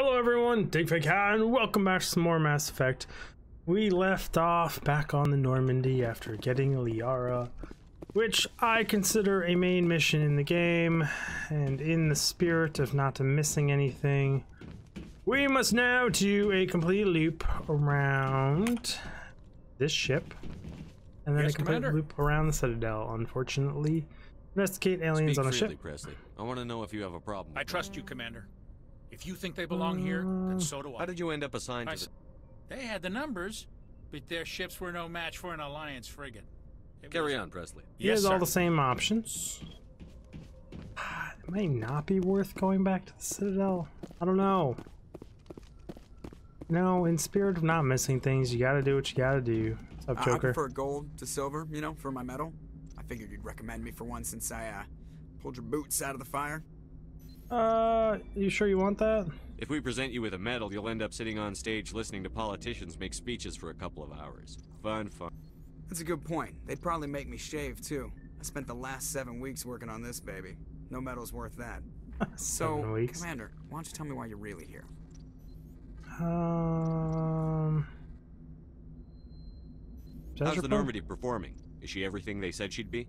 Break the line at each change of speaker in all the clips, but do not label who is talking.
Hello everyone, Digfake and welcome back to some more Mass Effect. We left off back on the Normandy after getting Liara, which I consider a main mission in the game, and in the spirit of not missing anything, we must now do a complete loop around this ship, and then a complete loop around the Citadel, unfortunately. Investigate aliens on a ship.
Presley. I want to know if you have a problem.
I trust you, Commander. If you think they belong here, then so do I.
How did you end up assigned to the...
They had the numbers, but their ships were no match for an Alliance frigate.
Carry on, Presley.
He has all the same options. It might not be worth going back to the Citadel. I don't know. No, in spirit of not missing things, you gotta do what you gotta do. What's up, Joker?
I prefer gold to silver, you know, for my medal. I figured you'd recommend me for one since I pulled your boots out of the fire.
You sure you want that?
If we present you with a medal, you'll end up sitting on stage listening to politicians make speeches for a couple of hours. Fun.
That's a good point. They'd probably make me shave, too. I spent the last 7 weeks working on this baby. No medal's worth that. So, Commander, why don't you tell me why you're really here?
How's the Normandy performing? Is she everything they said she'd be?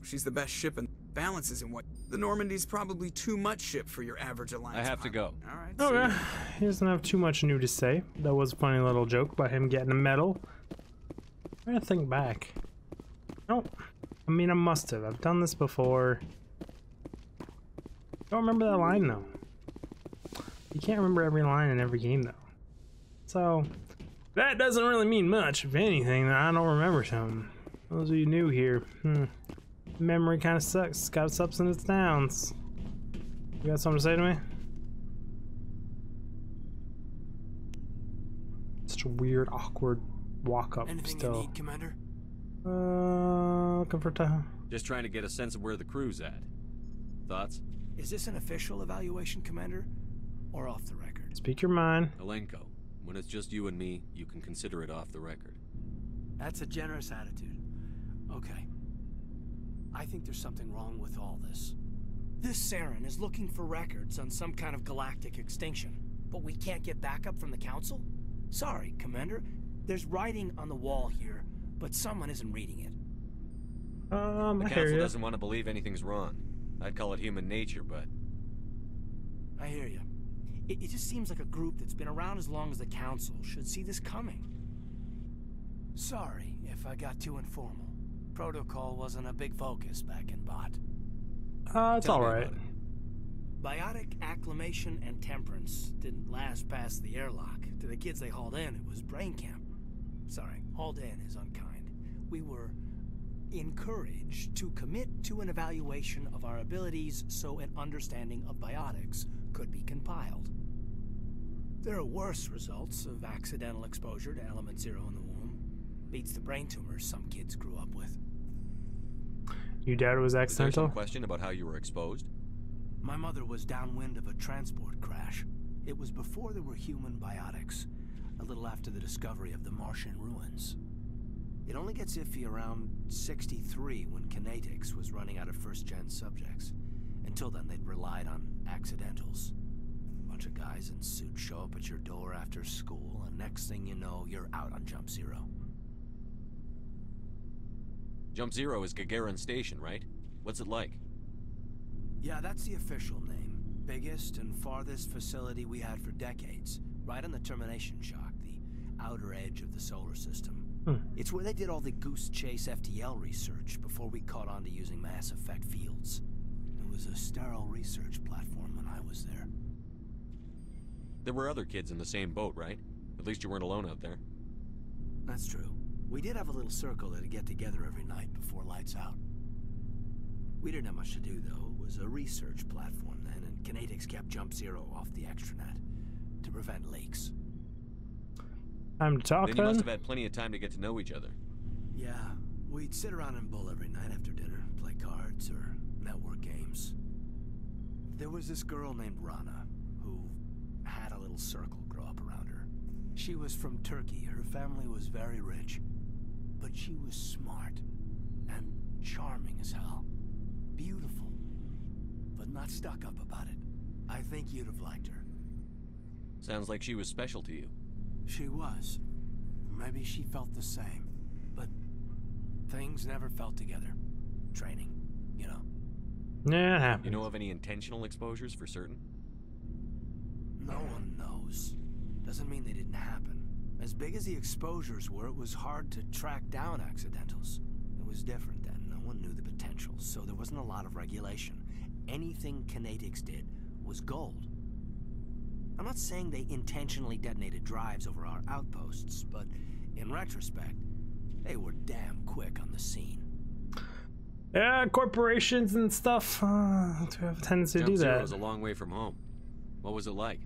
She's the best ship, and balance isn't what... The Normandy's probably too much ship for your average Alliance.
I have to go.
All right.
Okay. He doesn't have too much new to say. That was a funny little joke about him getting a medal. I'm trying to think back. No. I mean, I must have. I've done this before. Don't remember that line, though. You can't remember every line in every game, though. So, that doesn't really mean much. If anything, I don't remember something. Those of you new here, memory kind of sucks. It's got its ups and its downs. You got something to say to me? Such a weird, awkward walk-up.
Anything
still.
You need, Commander?
Looking for time.
Just trying to get a sense of where the crew's at. Thoughts?
Is this an official evaluation, Commander? Or off the record?
Speak your mind.
Alenko, when it's just you and me, you can consider it off the record.
That's a generous attitude. Okay. I think there's something wrong with all this. This Saren is looking for records on some kind of galactic extinction, but we can't get backup from the Council? Sorry, Commander. There's writing on the wall here, but someone isn't reading it.
The Council doesn't want to believe anything's wrong. I'd call it human nature, but...
I hear you. It just seems like a group that's been around as long as the Council should see this coming. Sorry if I got too informal. Protocol wasn't a big focus back in Bot.
It's alright.
Biotic acclimation and temperance didn't last past the airlock. To the kids they hauled in, it was brain camp. Sorry, hauled in is unkind. We were encouraged to commit to an evaluation of our abilities so an understanding of biotics could be compiled. There are worse results of accidental exposure to element 0 in the womb. Beats the brain tumors some kids grew up with.
You doubt it was accidental?
Is there some question about how you were exposed?
My mother was downwind of a transport crash. It was before there were human biotics, a little after the discovery of the Martian ruins. It only gets iffy around 63 when kinetics was running out of first-gen subjects. Until then, they'd relied on accidentals. A bunch of guys in suits show up at your door after school, and next thing you know, you're out on Jump Zero.
Jump Zero is Gagarin Station, right? What's it like?
Yeah, that's the official name. Biggest and farthest facility we had for decades. Right on the termination shock, the outer edge of the solar system. It's where they did all the Goose Chase FTL research before we caught on to using Mass Effect fields. It was a sterile research platform when I was there.
There were other kids in the same boat, right? At least you weren't alone out there.
That's true. We did have a little circle that'd get together every night before lights out. We didn't have much to do, though. It was a research platform then, and kinetics kept Jump Zero off the extranet to prevent leaks.
Time to talk,
then you must have had plenty of time to get to know each other.
Yeah, we'd sit around and bull every night after dinner, play cards or network games. There was this girl named Rana, who had a little circle grow up around her. She was from Turkey. Her family was very rich. But she was smart and charming as hell. Beautiful, but not stuck up about it. I think you'd have liked her.
Sounds like she was special to you.
She was. Maybe she felt the same. But things never felt together. Training, you know.
Yeah, it happens.
You know of any intentional exposures for certain?
No one knows. Doesn't mean they didn't happen. As big as the exposures were, it was hard to track down accidentals. It was different then. No one knew the potential, so there wasn't a lot of regulation. Anything Kinetics did was gold. I'm not saying they intentionally detonated drives over our outposts, but in retrospect, they were damn quick on the scene.
Yeah, corporations and stuff have a tendency to do
Zero
that.
was a long way from home. What was it like?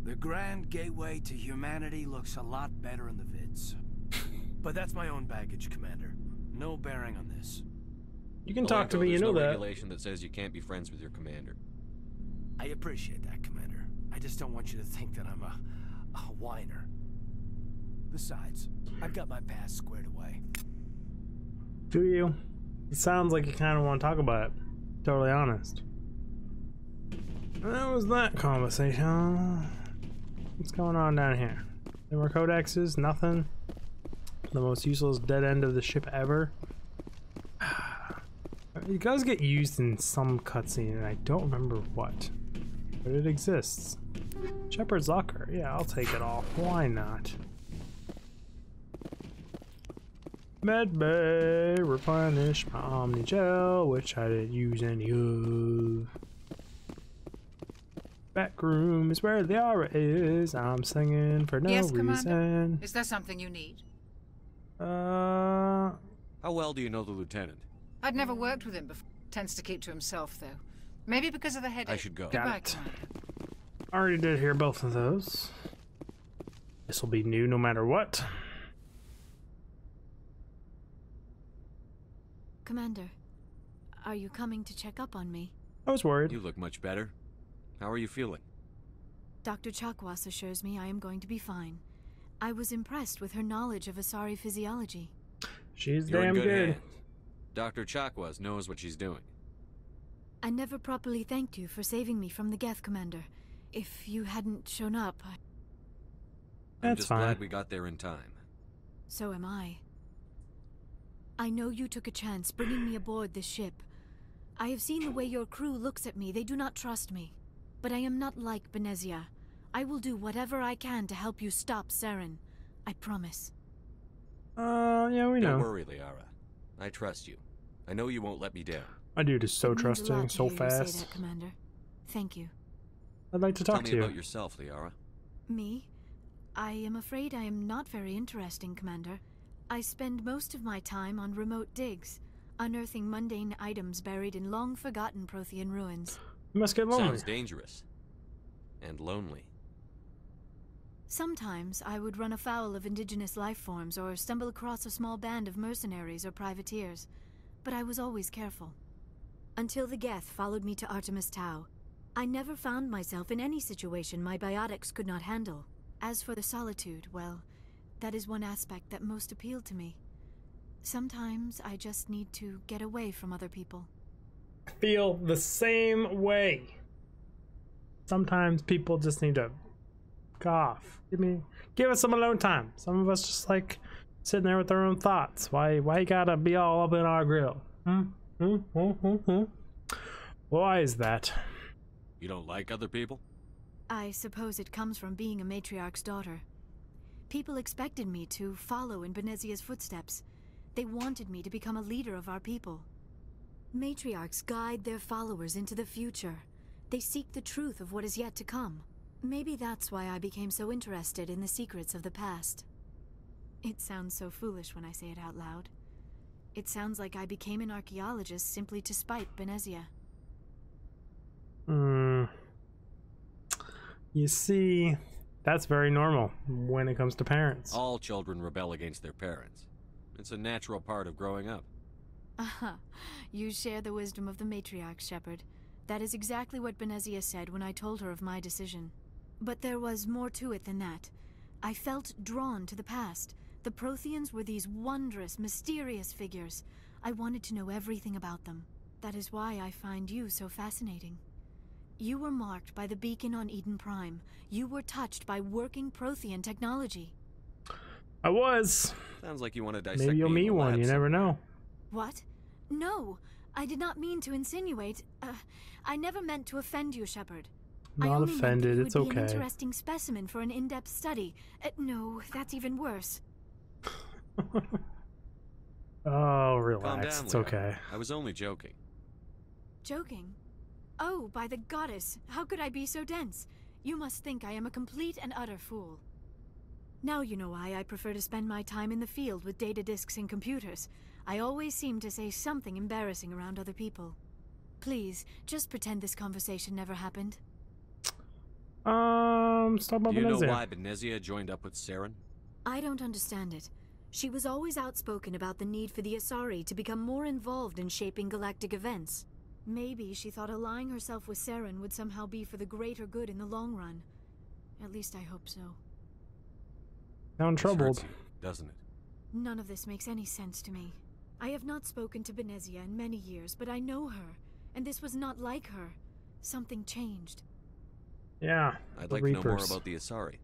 The grand gateway to humanity looks a lot better in the vids. But that's my own baggage, Commander. No bearing on this.
You can talk to me, you
There's
know
no
that.
regulation that says you can't be friends with your commander.
I appreciate that, Commander. I just don't want you to think that I'm a whiner. Besides, I've got my past squared away.
Do you? It sounds like you kind of want to talk about it. Totally honest. That was that conversation. What's going on down here? No more codexes? Nothing? The most useless dead end of the ship ever? It does get used in some cutscene, and I don't remember what. But it exists. Shepard's locker. Yeah, I'll take it all. Why not? Medbay, replenish my Omni Gel, which I didn't use any of. Back room is where the aura is. I'm singing for no
Yes,
reason.
Commander? Is there something you need?
How well do you know the lieutenant?
I'd never worked with him before. Tends to keep to himself, though. Maybe because of the headache.
I should go.
Got
Goodbye,
it.
Commander.
Already did hear both of those. This will be new no matter what.
Commander, are you coming to check up on me?
I was worried.
You look much better. How are you feeling?
Dr. Chakwas assures me I am going to be fine. I was impressed with her knowledge of Asari physiology.
She's
You're in
damn
good
good.
hands. Dr. Chakwas knows what she's doing.
I never properly thanked you for saving me from the Geth, Commander. If you hadn't shown up,
I'm
That's
just
fine.
glad we got there in time.
so am I. I know you took a chance bringing me aboard this ship. I have seen the way your crew looks at me. They do not trust me. But I am not like Benezia. I will do whatever I can to help you stop Saren. I promise.
Yeah, we
Don't
know.
worry, Liara. I trust you. I know you won't let me down.
My dude is so
It means a
trusting,
lot to
so
hear you say
fast.
that, Commander. Thank you.
I'd like to
Tell
talk
me
to you.
about yourself, Liara.
Me? I am afraid I am not very interesting, Commander. I spend most of my time on remote digs, unearthing mundane items buried in long-forgotten Prothean ruins.
You must get lonely.
Sounds dangerous. And lonely.
Sometimes I would run afoul of indigenous life forms or stumble across a small band of mercenaries or privateers, but I was always careful. Until the Geth followed me to Artemis Tau, I never found myself in any situation my biotics could not handle. As for the solitude, well, that is one aspect that most appealed to me. Sometimes I just need to get away from other people.
I feel the same way. Sometimes people just need to off. Give us some alone time. Some of us just like sitting there with our own thoughts. Why you gotta be all up in our grill? Why is that?
You don't like other people?
I suppose it comes from being a matriarch's daughter. People expected me to follow in Benezia's footsteps. They wanted me to become a leader of our people. Matriarchs guide their followers into the future. They seek the truth of what is yet to come. Maybe that's why I became so interested in the secrets of the past. It sounds so foolish when I say it out loud. It sounds like I became an archaeologist simply to spite Benezia.
You see, that's very normal when it comes to parents.
All children rebel against their parents. It's a natural part of growing up.
Aha, you share the wisdom of the matriarch, Shepard. That is exactly what Benezia said when I told her of my decision. But there was more to it than that. I felt drawn to the past. The Protheans were these wondrous, mysterious figures. I wanted to know everything about them. That is why I find you so fascinating. You were marked by the beacon on Eden Prime. You were touched by working Prothean technology.
I was.
Sounds like you want to dissect
Maybe you'll
me in
meet
a
one,
lab
you never
somewhere.
know.
What? No, I did not mean to insinuate. I never meant to offend you, Shepard. I
Not
only meant that
offended,
you
it's
would be an
okay.
interesting specimen for an in-depth study. No, that's even worse.
Oh,
Calm
relax,
down,
it's
Leah.
okay.
I was only joking.
Joking? Oh, by the goddess, how could I be so dense? You must think I am a complete and utter fool. Now you know why I prefer to spend my time in the field with data disks and computers. I always seem to say something embarrassing around other people. Please, just pretend this conversation never happened.
Stop about
Do you know
Benezia.
why Benezia joined up with Saren?
I don't understand it. She was always outspoken about the need for the Asari to become more involved in shaping galactic events. Maybe she thought allying herself with Saren would somehow be for the greater good in the long run. At least I hope so.
Sound
This
troubled.
hurts you, doesn't it?
None of this makes any sense to me. I have not spoken to Benezia in many years, but I know her, and this was not like her. Something changed.
Yeah,
I'd
the
like to know more
Reapers.
about the Asari.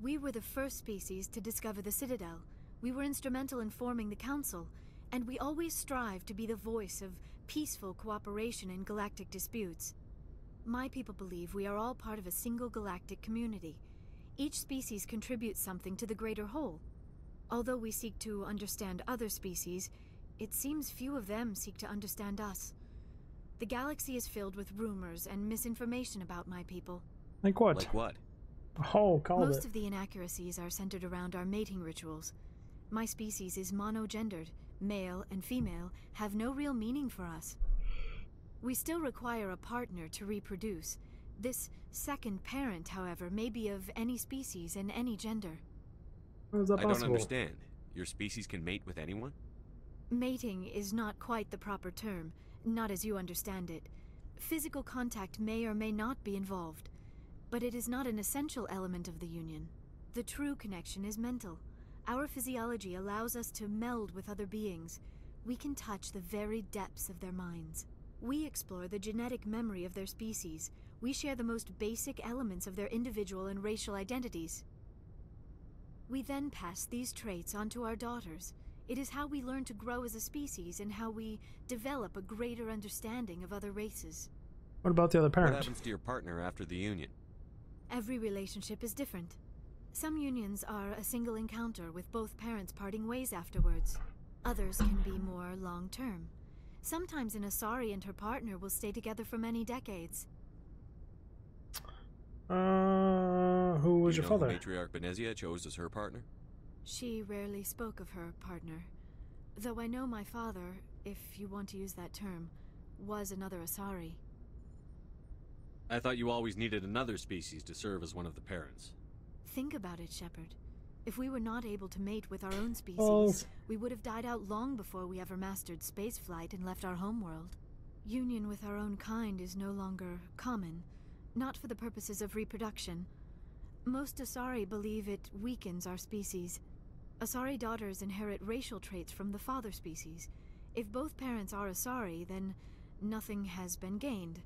We were the first species to discover the Citadel. We were instrumental in forming the Council, and we always strive to be the voice of peaceful cooperation in galactic disputes. My people believe we are all part of a single galactic community. Each species contributes something to the greater whole. Although we seek to understand other species, it seems few of them seek to understand us. The galaxy is filled with rumors and misinformation about my people.
Like what?
Like what?
Oh, called
Most
it.
of the inaccuracies are centered around our mating rituals. My species is monogendered. Male and female have no real meaning for us. We still require a partner to reproduce. This second parent, however, may be of any species and any gender.
How is that
I
possible?
don't understand. Your species can mate with anyone?
Mating is not quite the proper term, not as you understand it. Physical contact may or may not be involved, but it is not an essential element of the union. The true connection is mental. Our physiology allows us to meld with other beings. We can touch the very depths of their minds. We explore the genetic memory of their species. We share the most basic elements of their individual and racial identities. We then pass these traits on to our daughters. It is how we learn to grow as a species and how we develop a greater understanding of other races.
What about the other
What
parent?
happens to your partner after the union?
Every relationship is different. Some unions are a single encounter with both parents parting ways afterwards. Others can be more long-term. Sometimes an Asari and her partner will stay together for many decades.
Who was
Do
your
you know
father?
who Matriarch Benezia chose as her partner?
She rarely spoke of her partner. Though I know my father, if you want to use that term, was another Asari.
I thought you always needed another species to serve as one of the parents.
Think about it, Shepard. If we were not able to mate with our own species,
Well-
we would have died out long before we ever mastered spaceflight and left our homeworld. Union with our own kind is no longer common, not for the purposes of reproduction. Most Asari believe it weakens our species. Asari daughters inherit racial traits from the father species. If both parents are Asari, then nothing has been gained,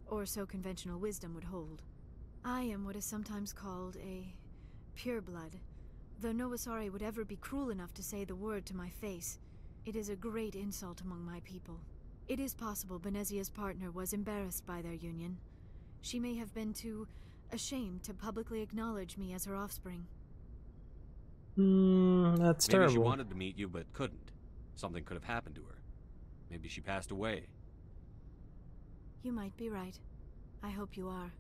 or so conventional wisdom would hold. I am what is sometimes called a pureblood, though no Asari would ever be cruel enough to say the word to my face. It is a great insult among my people. It is possible Benezia's partner was embarrassed by their union. She may have been too ashamed to publicly acknowledge me as her offspring.
That's
Maybe
terrible.
she wanted to meet you but couldn't. Something could have happened to her. Maybe she passed away.
You might be right. I hope you are.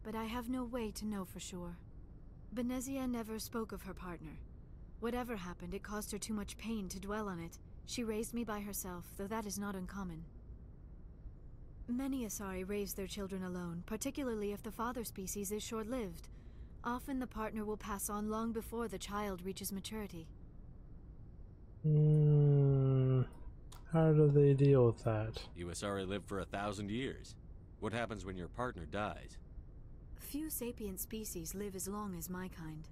But I have no way to know for sure. Benezia never spoke of her partner. Whatever happened, it caused her too much pain to dwell on it. She raised me by herself, though that is not uncommon. Many Asari raise their children alone, particularly if the father species is short-lived. Often the partner will pass on long before the child reaches maturity.
How do they deal with that?
You Asari live for 1,000 years. What happens when your partner dies?
Few sapient species live as long as my kind.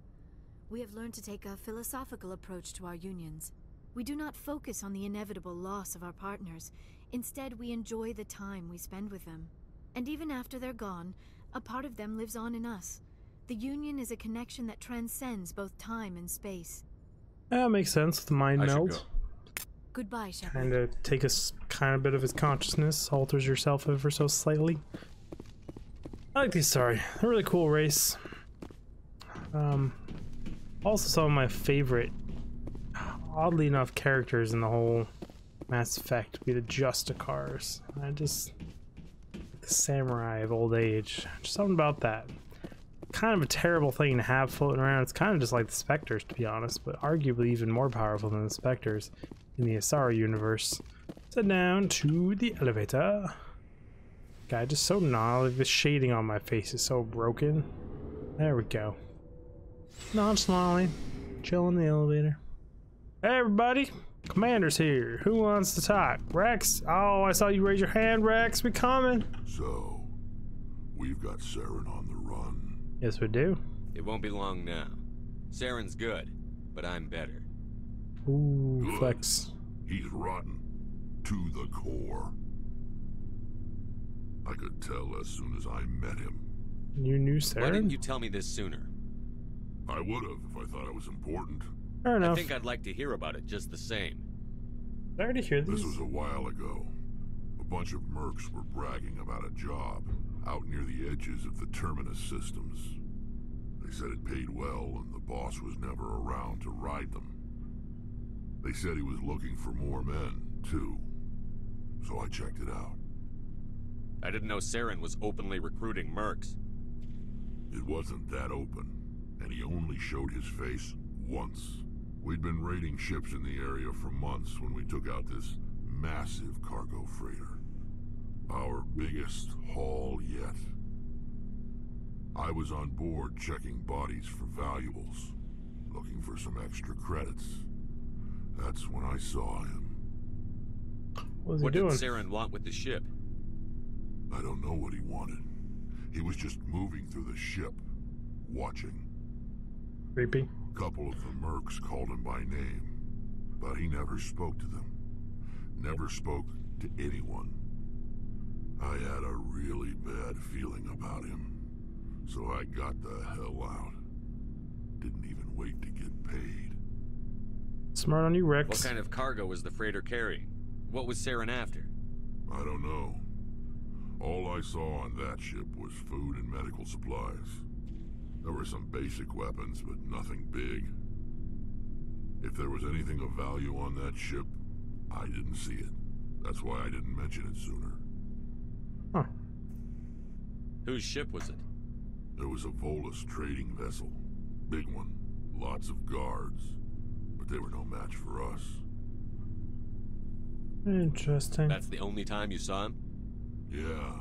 We have learned to take a philosophical approach to our unions. We do not focus on the inevitable loss of our partners. Instead, we enjoy the time we spend with them. And even after they're gone, a part of them lives on in us. The Union is a connection that transcends both time and space.
That makes sense with the mind meld.
Goodbye, Shepard.
Kind of take a kind of bit of his consciousness, alters yourself ever so slightly. I like these, sorry. They're a really cool race. Also some of my favorite, oddly enough, characters in the whole Mass Effect be the Justicars. The samurai of old age. Just something about that. Kind of a terrible thing to have floating around. It's kind of just like the Spectres, to be honest, but arguably even more powerful than the Spectres in the Asara universe. So down to the elevator. God, just so gnarly. The shading on my face is so broken. There we go. Nonchalantly, chill in the elevator. Hey everybody, Commander's here. Who wants to talk? Rex? Oh, I saw you raise your hand, Rex. We coming.
So, we've got Saren on the run.
Yes, we do.
It won't be long now. Saren's good, but I'm better.
Ooh,
Good.
flex.
He's rotten. To the core. I could tell as soon as I met him.
You knew Saren?
Why didn't you tell me this sooner?
I would have if I thought it was important.
Fair enough.
I think I'd like to hear about it just the same.
Sorry to hear
This
this.
was a while ago. A bunch of mercs were bragging about a job out near the edges of the Terminus systems. They said it paid well and the boss was never around to ride them. They said he was looking for more men, too. So I checked it out.
I didn't know Saren was openly recruiting mercs.
It wasn't that open, and he only showed his face once. We'd been raiding ships in the area for months when we took out this massive cargo freighter. Our biggest haul yet. I was on board checking bodies for valuables, looking for some extra credits. That's when I saw him.
What was he
What
doing?
did Saren want with the ship?
I don't know what he wanted. He was just moving through the ship, watching.
Creepy.
A couple of the mercs called him by name, but he never spoke to them. Never spoke to anyone. I had a really bad feeling about him, so I got the hell out. Didn't even wait to get paid.
Smart on you, Rex.
What kind of cargo was the freighter carrying? What was Saren after?
I don't know. All I saw on that ship was food and medical supplies. There were some basic weapons, but nothing big. If there was anything of value on that ship, I didn't see it. That's why I didn't mention it sooner.
Huh.
Whose ship was it?
There was a Volus trading vessel. Big one. Lots of guards. But they were no match for us.
Interesting.
That's the only time you saw him?
Yeah.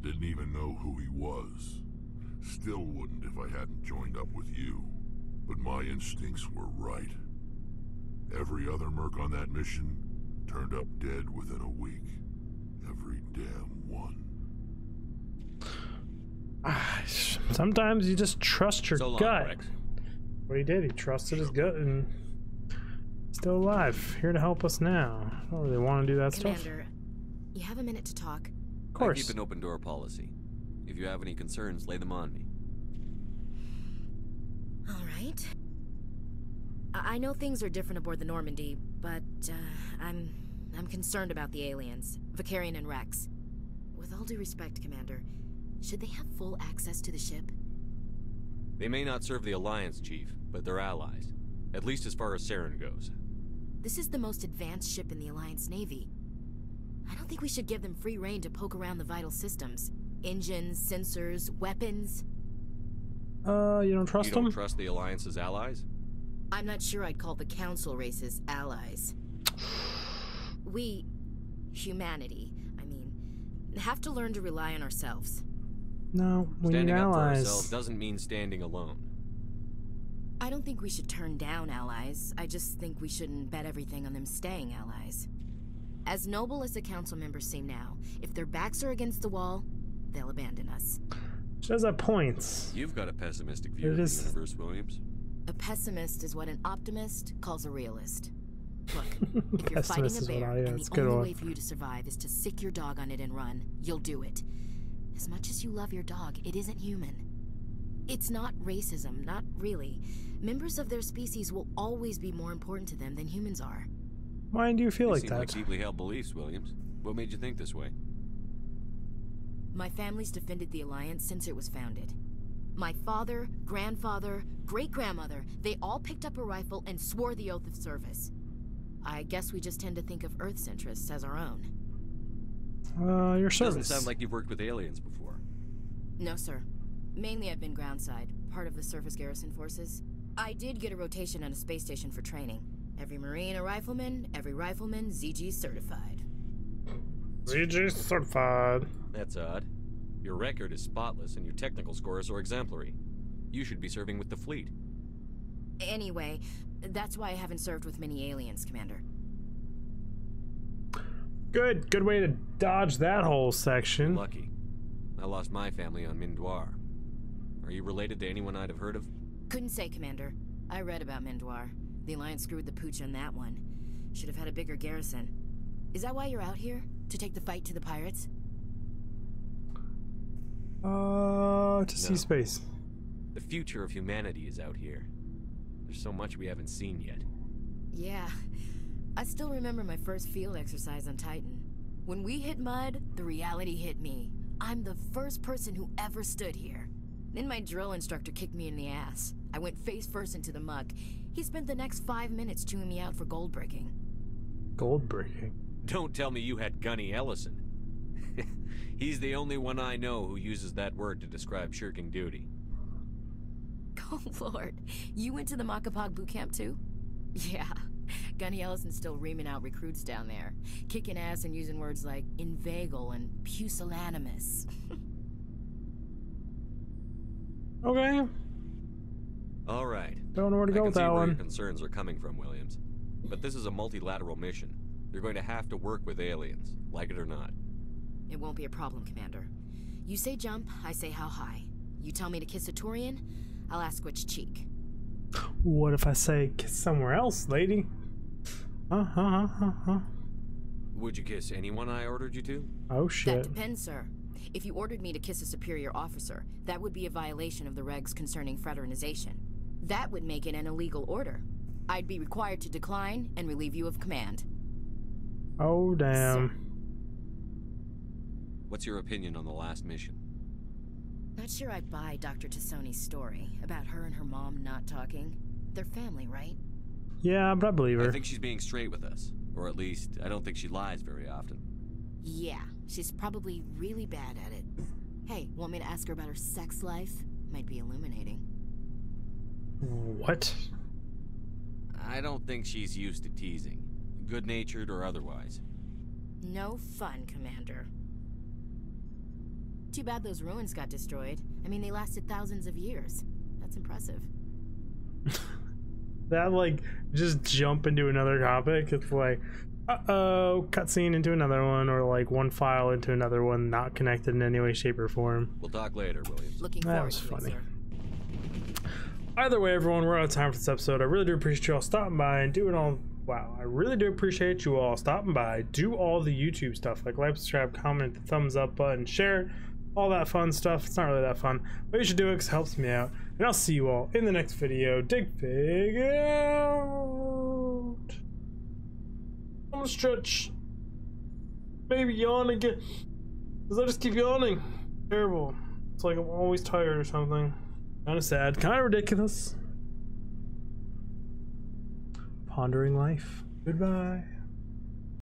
Didn't even know who he was. Still wouldn't if I hadn't joined up with you. But my instincts were right. Every other merc on that mission turned up dead within a week. Every damn one.
Sometimes you just trust your
So long,
gut.
Rex.
What he did, he trusted his gut and still alive. Here to help us now. I don't really want to do that stuff.
Commander, you have a minute to talk?
Of course.
I keep an open door policy. If you have any concerns, lay them on me.
All right. I know things are different aboard the Normandy, but I'm concerned about the aliens, Vicarian and Rex. With all due respect, Commander, should they have full access to the ship?
They may not serve the Alliance, Chief, but they're allies. At least as far as Saren goes.
This is the most advanced ship in the Alliance Navy. I don't think we should give them free rein to poke around the vital systems. Engines, sensors, weapons.
You don't trust
You don't
them?
trust the Alliance's allies?
I'm not sure I'd call the Council races allies. We, humanity, have to learn to rely on ourselves.
No, we need
Standing up for
allies.
ourselves doesn't mean standing alone.
I don't think we should turn down allies. I just think we shouldn't bet everything on them staying allies. As noble as the council members seem now, if their backs are against the wall, they'll abandon us.
She does have points.
You've got a pessimistic view of the universe, Williams.
A pessimist is what an optimist calls a realist. Look, if you're fighting a
Pessimist is what
bear
I am.
and
It's a
the
good
only
one.
way for you to survive is to sick your dog on it and run, you'll do it. As much as you love your dog, it isn't human. It's not racism, not really. Members of their species will always be more important to them than humans are.
Why do you feel like
seem
that?
like deeply held beliefs, Williams. What made you think this way?
My family's defended the Alliance since it was founded. My father, grandfather, great-grandmother, they all picked up a rifle and swore the oath of service. I guess we just tend to think of Earth's interests as our own.
Your
Doesn't
service.
sound like you've worked with aliens before.
No, sir. Mainly I've been groundside, part of the surface garrison forces. I did get a rotation on a space station for training. Every Marine a rifleman, every rifleman ZG certified.
ZG certified.
That's odd. Your record is spotless and your technical scores are exemplary. You should be serving with the fleet.
Anyway, that's why I haven't served with many aliens, Commander.
Good way to dodge that whole section.
Lucky. I lost my family on Mindoir. Are you related to anyone I'd have heard of?
Couldn't say, Commander. I read about Mindoir. The Alliance screwed the pooch on that one. Should have had a bigger garrison. Is that why you're out here? To take the fight to the pirates?
To see space.
The future of humanity is out here. There's so much we haven't seen yet.
Yeah. I still remember my first field exercise on Titan. When we hit mud, the reality hit me. I'm the first person who ever stood here. Then my drill instructor kicked me in the ass. I went face first into the muck. He spent the next 5 minutes chewing me out for gold breaking.
Gold breaking?
Don't tell me you had Gunny Ellison. He's the only one I know who uses that word to describe shirking duty.
Oh, Lord. You went to the Makapog boot camp, too? Yeah. Gunny Ellison's still reaming out recruits down there. Kicking ass and using words like inveigle and pusillanimous.
Okay.
All right.
Don't know where to go with that
I can see where
one.
your concerns are coming from, Williams. But this is a multilateral mission. You're going to have to work with aliens, like it or not.
It won't be a problem, Commander. You say jump, I say how high. You tell me to kiss a Turian, I'll ask which cheek.
What if I say kiss somewhere else, lady?
Would you kiss anyone I ordered you to?
Oh
That
shit.
depends, sir. If you ordered me to kiss a superior officer, that would be a violation of the regs concerning fraternization. That would make it an illegal order. I'd be required to decline and relieve you of command.
Oh damn.
Sir.
What's your opinion on the last mission?
Not sure I buy Dr. Tassoni's story about her and her mom not talking. They're family, right?
Yeah, but I believe her.
I think she's being straight with us. Or at least, I don't think she lies very often.
Yeah, she's probably really bad at it. Hey, want me to ask her about her sex life? Might be illuminating.
What?
I don't think she's used to teasing. Good-natured or otherwise.
No fun, Commander. Too bad those ruins got destroyed. I mean, they lasted thousands of years. That's impressive.
That, like, just jump into another topic. It's like, uh-oh, cutscene into another one, or like one file into another one, not connected in any way, shape, or form.
We'll talk later, Williams.
Looking
That
forward
was
to
funny.
it, sir.
Either way, everyone, we're out of time for this episode. I really do appreciate you all stopping by and doing all... Wow, I really do appreciate you all stopping by. Do all the YouTube stuff, like like, subscribe, comment, the thumbs up button, share, all that fun stuff. It's not really that fun, but you should do it because it helps me out. And I'll see you all in the next video. Dig Pig out. I'm gonna stretch. Maybe yawn again. Because I just keep yawning. Terrible. It's like I'm always tired or something. Kind of sad, kind of ridiculous. Pondering life. Goodbye.